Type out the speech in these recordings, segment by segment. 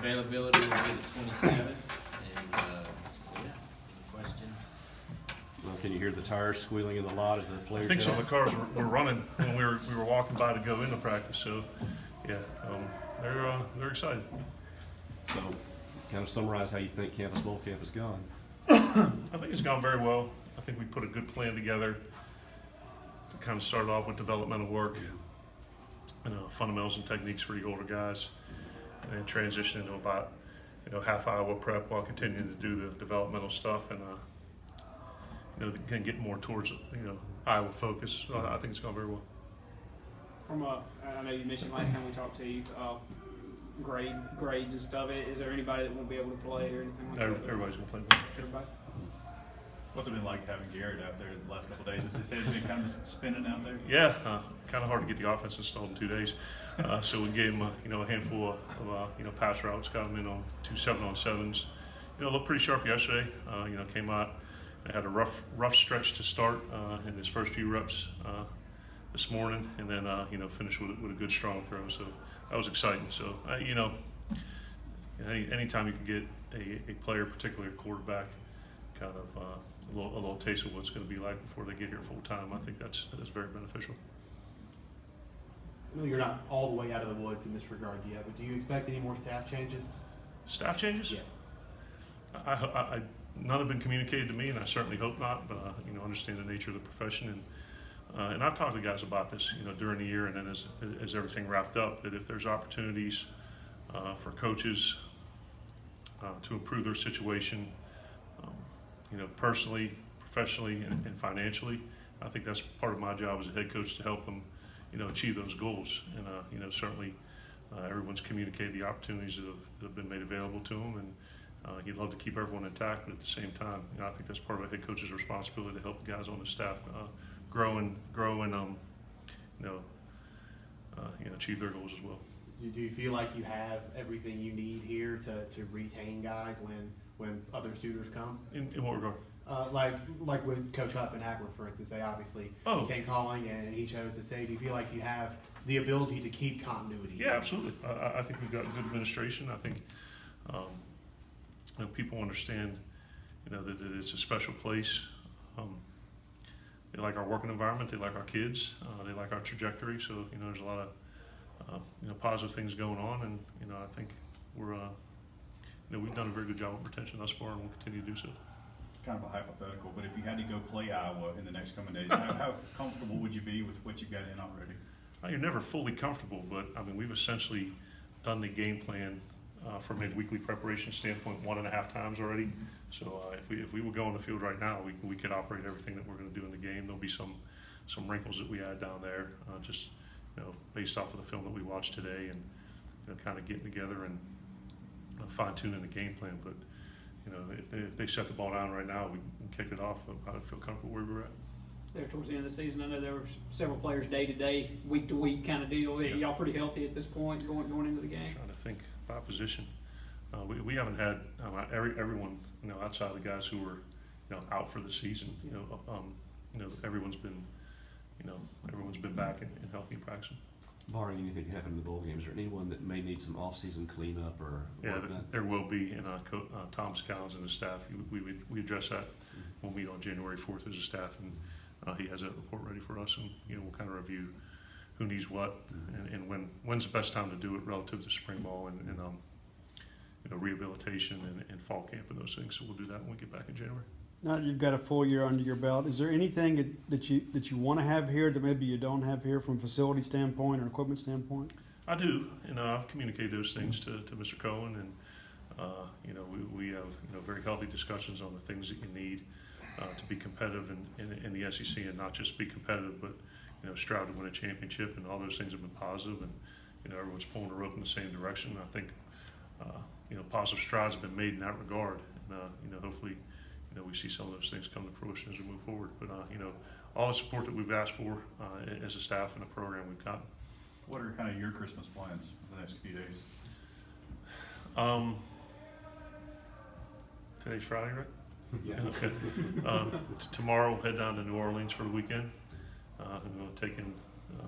availability will be the 27th, and so yeah, any questions? Well, can you hear the tires squealing in the lot as the I players? think some yell? of the cars were running when we were walking by to go into practice. So, yeah, they're excited. So, kind of summarize how you think Campus Bowl Camp has gone. I think it's gone very well. I think we put a good plan together. To kind of started off with developmental work, fundamentals and techniques for the older guys, and then transition into about half Iowa prep while continuing to do the developmental stuff and can get more towards Iowa focus. So I think it's gone very well. I know you mentioned last time we talked to you, grades and stuff. Is there anybody that won't be able to play or anything like that? Everybody's gonna play. Everybody? What's it been like having Garrett out there the last couple of days? Has his head been kind of spinning out there? Yeah, kind of hard to get the offense installed in 2 days. So we gave him a handful of pass routes, got him in on 2 7-on-7s. Looked pretty sharp yesterday. Came out and had a rough stretch to start in his first few reps this morning, and then finished with a good strong throw. So that was exciting. So anytime you can get a player, particularly a quarterback, kind of a little taste of what it's going to be like before they get here full time, I think that's very beneficial. I know you're not all the way out of the woods in this regard yet, but do you expect any more staff changes? Staff changes? Yeah. I none have been communicated to me, and I certainly hope not. But understand the nature of the profession, and I've talked to guys about this, during the year, and then as everything wrapped up, that if there's opportunities for coaches to improve their situation, personally, professionally, and financially, I think that's part of my job as a head coach to help them, achieve those goals. And certainly, everyone's communicated the opportunities that have been made available to them, and he'd love to keep everyone intact. But at the same time, I think that's part of a head coach's responsibility to help the guys on the staff grow and achieve their goals as well. Do you feel like you have everything you need here to retain guys when other suitors come? In what regard? Like with Coach Huff and Hackworth, for instance, they obviously came calling and he chose to say, do you feel like you have the ability to keep continuity? Yeah, absolutely. I think we've got good administration. I think people understand, that it's a special place. They like our working environment. They like our kids. They like our trajectory. So there's a lot of positive things going on, and I think we've done a very good job of retention thus far, and we'll continue to do so. Kind of a hypothetical, but if you had to go play Iowa in the next coming days, how comfortable would you be with what you've got in already? You're never fully comfortable, but we've essentially done the game plan from a weekly preparation standpoint 1.5 times already. So if we would go on the field right now, we could operate everything that we're going to do in the game. There'll be some wrinkles that we add down there, just based off of the film that we watched today, and kind of getting together and fine-tuning the game plan. But if they set the ball down right now, we can kick it off. I would feel comfortable where we're at. There towards the end of the season, I know there were several players day to day, week to week kind of deal. Yeah. Y'all pretty healthy at this point going into the game? Trying to think by position. We haven't had everyone outside of the guys who were out for the season. Everyone's been back and healthy and practicing. Barring anything happening in the bowl games, is there anyone that may need some off-season cleanup or Yeah, work done? there will be, and Tom Scowns and the staff, we address that. We'll meet on January 4th as a staff, and he has that report ready for us, and we'll kind of review who needs what, and when's the best time to do it relative to spring ball and rehabilitation and fall camp and those things. So we'll do that when we get back in January. Now that you've got a full year under your belt, is there anything that you want to have here that maybe you don't have here from a facility standpoint or equipment standpoint? I do, I've communicated those things to Mr. Cohen, and we have very healthy discussions on the things that you need to be competitive in the SEC, and not just be competitive, but strive to win a championship, and all those things have been positive, and everyone's pulling the rope in the same direction. I think positive strides have been made in that regard, and hopefully we see some of those things come to fruition as we move forward. But all the support that we've asked for as a staff and a program we've gotten. What are kind of your Christmas plans for the next few days? Today's Friday, right? Yeah. Okay. Tomorrow we'll head down to New Orleans for the weekend. And we'll take in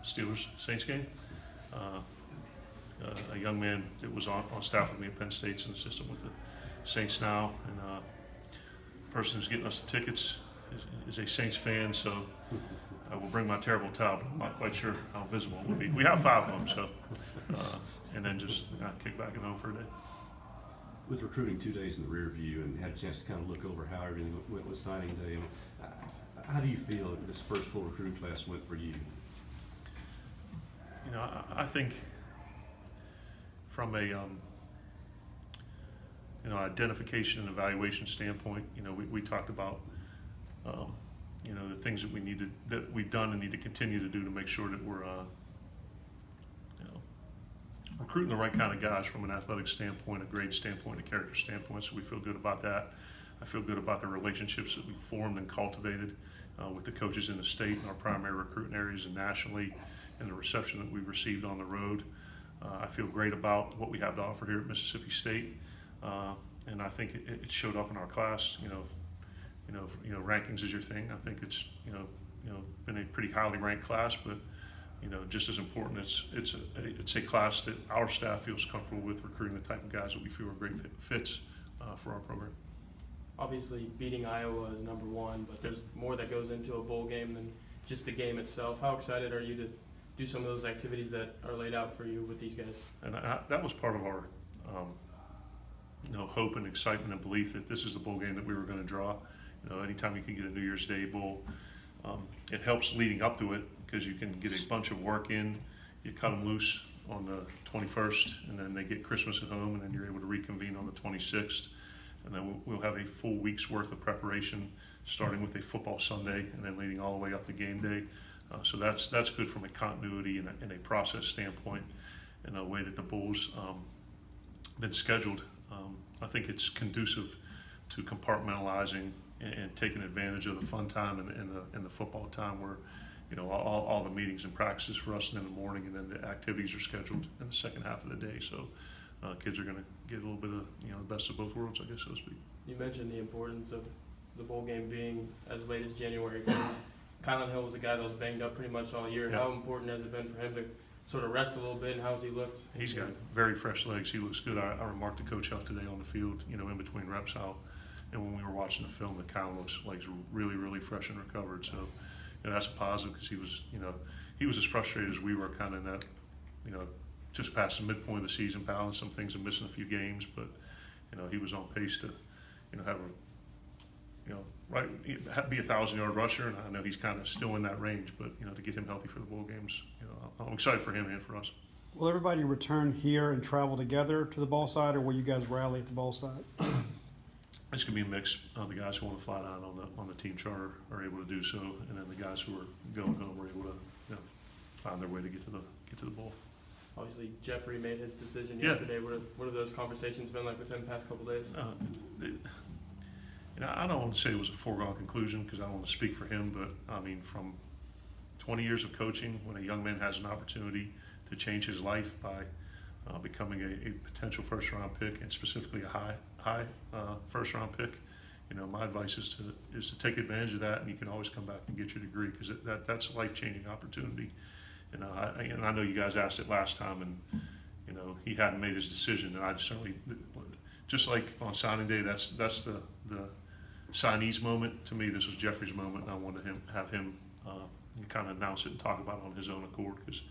Steelers Saints game. a young man that was on staff with me at Penn State's an assistant with the Saints now, and the person who's getting us the tickets is a Saints fan, so I will bring my terrible towel, but I'm not quite sure how visible it will be. We have 5 of them, so, and then just kick back at home for a day. With recruiting 2 days in the rear view and had a chance to kind of look over how everything went with signing day, how do you feel this first full recruiting class went for you? You know, I think from a identification and evaluation standpoint, you know, we talked about you know, the things that we've done and need to continue to do to make sure that we're you know, recruiting the right kind of guys from an athletic standpoint, a grade standpoint, a character standpoint. So we feel good about that. I feel good about the relationships that we formed and cultivated with the coaches in the state and our primary recruiting areas and nationally, and the reception that we've received on the road. I feel great about what we have to offer here at Mississippi State, and I think it showed up in our class. You know, rankings is your thing. I think it's you know been a pretty highly ranked class, but you know, just as important, it's a class that our staff feels comfortable with recruiting the type of guys that we feel are great fits for our program. Obviously, beating Iowa is number one, but there's more that goes into a bowl game than just the game itself. How excited are you to do some of those activities that are laid out for you with these guys? And that was part of our you know, hope and excitement and belief that this is the bowl game that we were going to draw. You know, anytime you can get a New Year's Day bowl, it helps leading up to it because you can get a bunch of work in. You cut them loose on the 21st, and then they get Christmas at home, and then you're able to reconvene on the 26th. And then we'll have a full week's worth of preparation, starting with a football Sunday and then leading all the way up to game day. So that's good from a continuity and a process standpoint, in a way that the bowl's been scheduled. I think it's conducive to compartmentalizing and taking advantage of the fun time and the football time, where you know all the meetings and practices for us in the morning, and then the activities are scheduled in the second half of the day. So kids are going to get a little bit of the best of both worlds, I guess, so to speak. You mentioned the importance of the bowl game being as late as January 1st. Kylan Hill was a guy that was banged up pretty much all year. Yeah. How important has it been for him to sort of rest a little bit, and how's he looked? He's got very fresh legs. He looks good. I remarked to Coach Huff today on the field, in between reps out, and when we were watching the film, that Kylan looks like he's really, really fresh and recovered. So, that's a positive, because he was as frustrated as we were, kind of in that, just past the midpoint of the season, balanced some things and missing a few games, but he was on pace to, have a, be a 1,000-yard rusher, and I know he's kind of still in that range, but to get him healthy for the bowl games, I'm excited for him and for us. Will everybody return here and travel together to the ball site, or will you guys rally at the ball site? It's gonna be a mix. The guys who want to fly down on the team charter are able to do so, and then the guys who are going home are able to find their way to get to the bowl. Obviously, Jeffrey made his decision Yeah. yesterday. What have those conversations been like with him the past couple days? I don't want to say it was a foregone conclusion, because I don't want to speak for him, but I mean, from 20 years of coaching, when a young man has an opportunity to change his life by becoming a potential first-round pick, and specifically a high first-round pick, my advice is to take advantage of that, and you can always come back and get your degree, because that's a life-changing opportunity. And I know you guys asked it last time, and he hadn't made his decision, and I certainly, just like on signing day, that's the signee's moment. To me, this was Jeffrey's moment, and I wanted to have him kind of announce it and talk about it on his own accord, because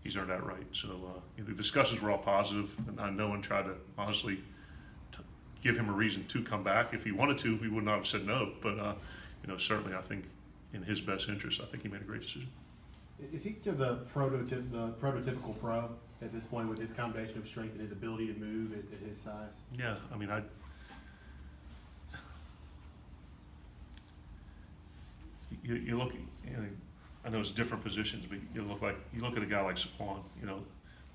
he's earned that right. So the discussions were all positive, and no one tried to honestly give him a reason to come back. If he wanted to, he would not have said no. But certainly, I think in his best interest, I think he made a great decision. Is he the prototypical pro at this point, with his combination of strength and his ability to move at his size? Yeah, I mean, you look, I know it's different positions, but you look at a guy like Saquon,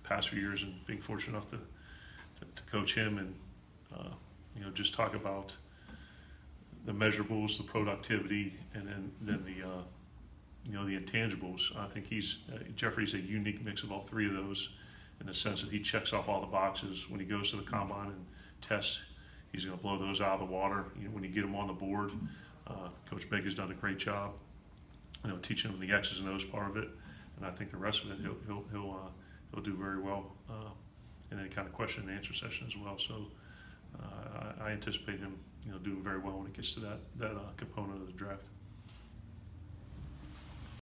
past few years, and being fortunate enough to coach him, and just talk about the measurables, the productivity, and then the intangibles. I think Jeffrey's a unique mix of all three of those, in the sense that he checks off all the boxes. When he goes to the combine and tests, he's going to blow those out of the water. When you get him on the board, Coach Baker's done a great job, teaching him the X's and O's part of it, and I think the rest of it he'll do very well. and then kind of question and answer session as well. So I anticipate him, doing very well when it gets to that component of the draft.